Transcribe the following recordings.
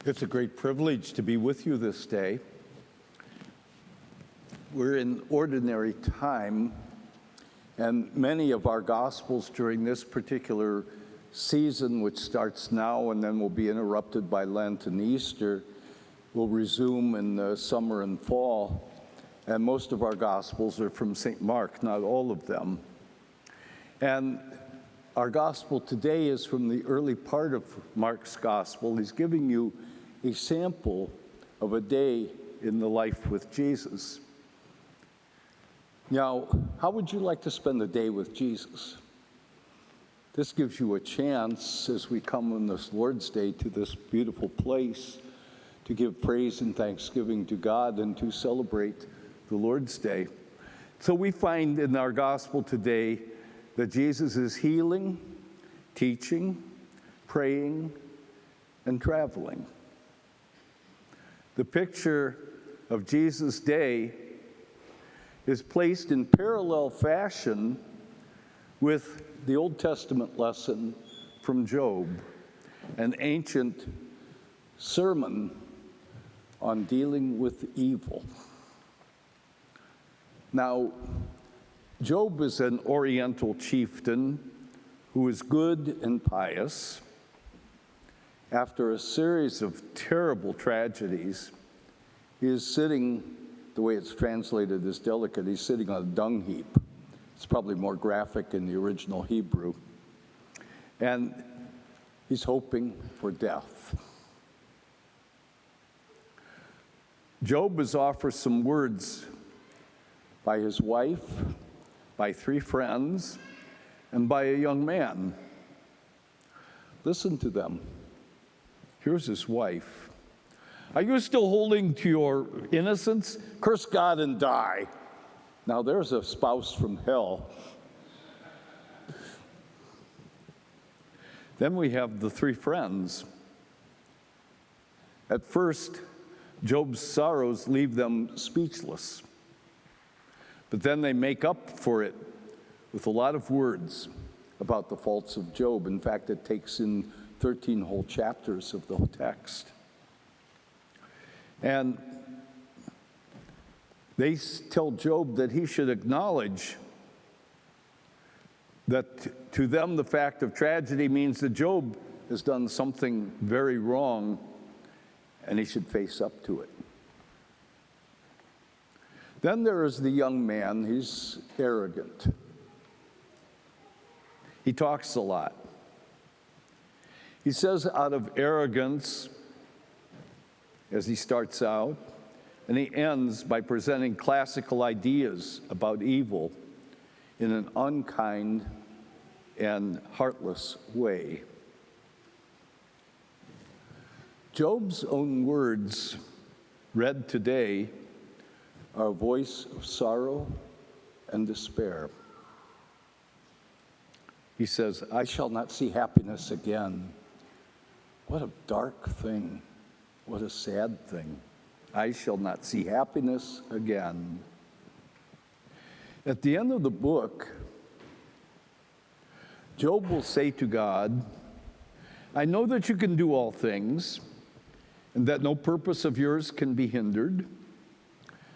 It's a great privilege to be with you this day. We're in ordinary time, and many of our Gospels during this particular season, which starts now and then will be interrupted by Lent and Easter, will resume in the summer and fall. And most of our Gospels are from St. Mark, not all of them. And our Gospel today is from the early part of Mark's Gospel. He's giving you a sample of a day in the life with Jesus. Now, how would you like to spend a day with Jesus? This gives you a chance, as we come on this Lord's Day to this beautiful place, to give praise and thanksgiving to God and to celebrate the Lord's Day. So we find in our Gospel today that Jesus is healing, teaching, praying, and traveling. The picture of Jesus' day is placed in parallel fashion with the Old Testament lesson from Job, an ancient sermon on dealing with evil. Now, Job is an Oriental chieftain who is good and pious. After a series of terrible tragedies, he is sitting, the way it's translated is delicate, he's sitting on a dung heap. It's probably more graphic in the original Hebrew. And he's hoping for death. Job is offered some words by his wife, by 3 friends, and by a young man. Listen to them. Here's his wife. Are you still holding to your innocence? Curse God and die. Now there's a spouse from hell. Then we have the 3 friends. At first, Job's sorrows leave them speechless. But then they make up for it with a lot of words about the faults of Job. In fact, it takes in 13 whole chapters of the whole text. And they tell Job that he should acknowledge that to them the fact of tragedy means that Job has done something very wrong and he should face up to it. Then there is the young man. He's arrogant. He talks a lot. He says out of arrogance, as he starts out, and he ends by presenting classical ideas about evil in an unkind and heartless way. Job's own words, read today, are a voice of sorrow and despair. He says, I shall not see happiness again. What a dark thing. What a sad thing. I shall not see happiness again. At the end of the book, Job will say to God, I know that you can do all things, and that no purpose of yours can be hindered.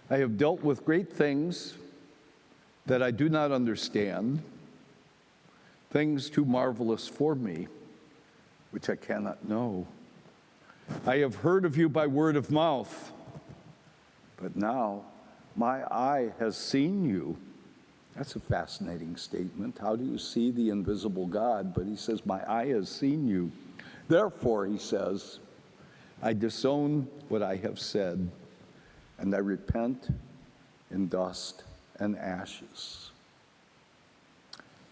I have dealt with great things that I do not understand, things too marvelous for me, which I cannot know. I have heard of you by word of mouth, but now my eye has seen you. That's a fascinating statement. How do you see the invisible God? But he says, my eye has seen you. Therefore, he says, I disown what I have said, and I repent in dust and ashes.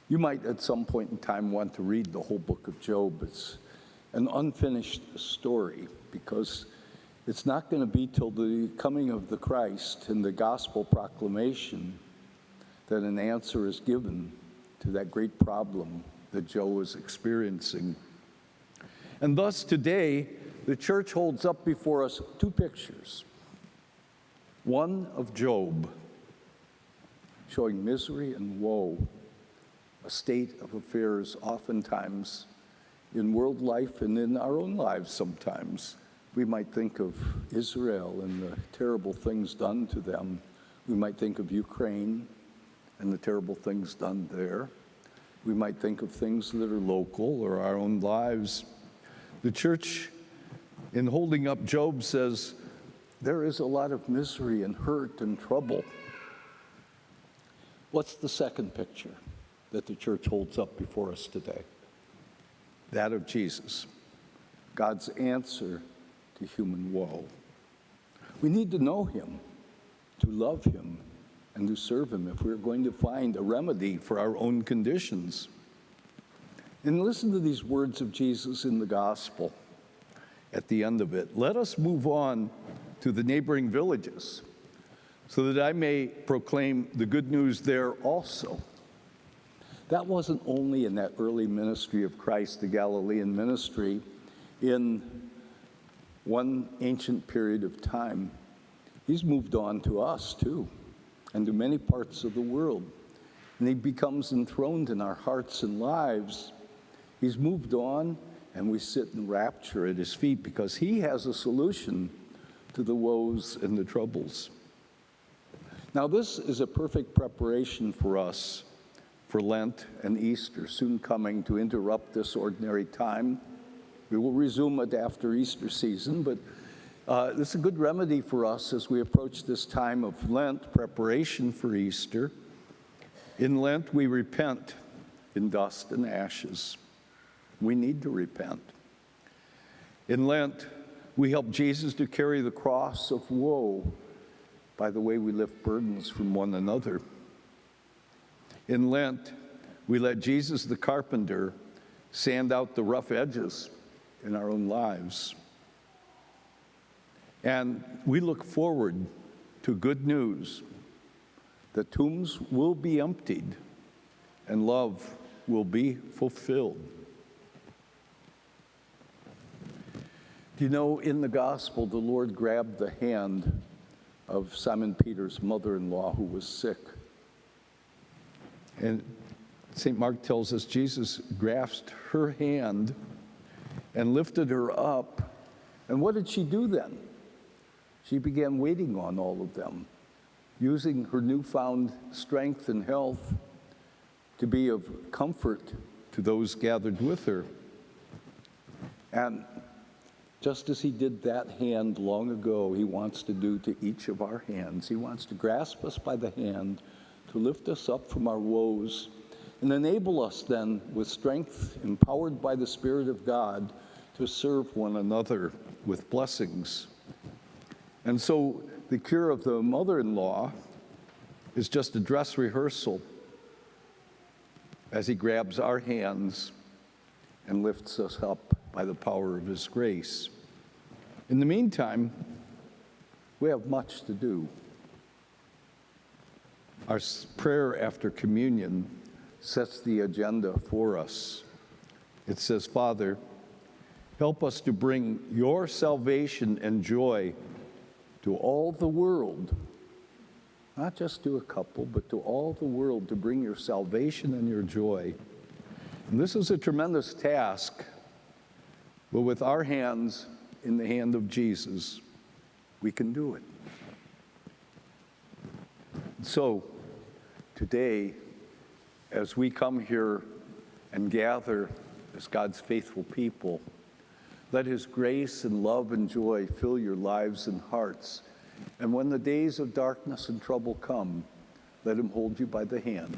You might at some point in time want to read the whole book of Job. It's an unfinished story because it's not going to be till the coming of the Christ and the gospel proclamation that an answer is given to that great problem that Job was experiencing. And thus today, the church holds up before us 2 pictures. One of Job, showing misery and woe, a state of affairs oftentimes in world life and in our own lives sometimes We might think of Israel and the terrible things done to them. We might think of Ukraine and the terrible things done there. We might think of things that are local or our own lives. The church, in holding up Job, says there is a lot of misery and hurt and trouble. What's the second picture that the church holds up before us today? That of Jesus, God's answer to human woe. We need to know him, to love him, and to serve him if we're going to find a remedy for our own conditions. And listen to these words of Jesus in the gospel at the end of it. Let us move on to the neighboring villages so that I may proclaim the good news there also. That wasn't only in that early ministry of Christ, the Galilean ministry, in one ancient period of time. He's moved on to us too, and to many parts of the world. And he becomes enthroned in our hearts and lives. He's moved on, and we sit in rapture at his feet because he has a solution to the woes and the troubles. Now, this is a perfect preparation for us for Lent and Easter, soon coming to interrupt this ordinary time. We will resume it after Easter season, but this is a good remedy for us as we approach this time of Lent, preparation for Easter. In Lent, we repent in dust and ashes. We need to repent. In Lent, we help Jesus to carry the cross of woe by the way we lift burdens from one another. In Lent, we let Jesus the Carpenter sand out the rough edges in our own lives. And we look forward to good news. The tombs will be emptied and love will be fulfilled. Do you know, in the gospel, the Lord grabbed the hand of Simon Peter's mother-in-law who was sick. And St. Mark tells us Jesus grasped her hand and lifted her up. And what did she do then? She began waiting on all of them, using her newfound strength and health to be of comfort to those gathered with her. And just as he did that hand long ago, he wants to do to each of our hands. He wants to grasp us by the hand, to lift us up from our woes, and enable us then with strength, empowered by the Spirit of God, to serve one another with blessings. And so the cure of the mother-in-law is just a dress rehearsal as he grabs our hands and lifts us up by the power of his grace. In the meantime, we have much to do. Our prayer after communion sets the agenda for us. It says, Father, help us to bring your salvation and joy to all the world, not just to a couple, but to all the world, to bring your salvation and your joy. And this is a tremendous task, but with our hands in the hand of Jesus, we can do it. So, today, as we come here and gather as God's faithful people, let his grace and love and joy fill your lives and hearts. And when the days of darkness and trouble come, let him hold you by the hand.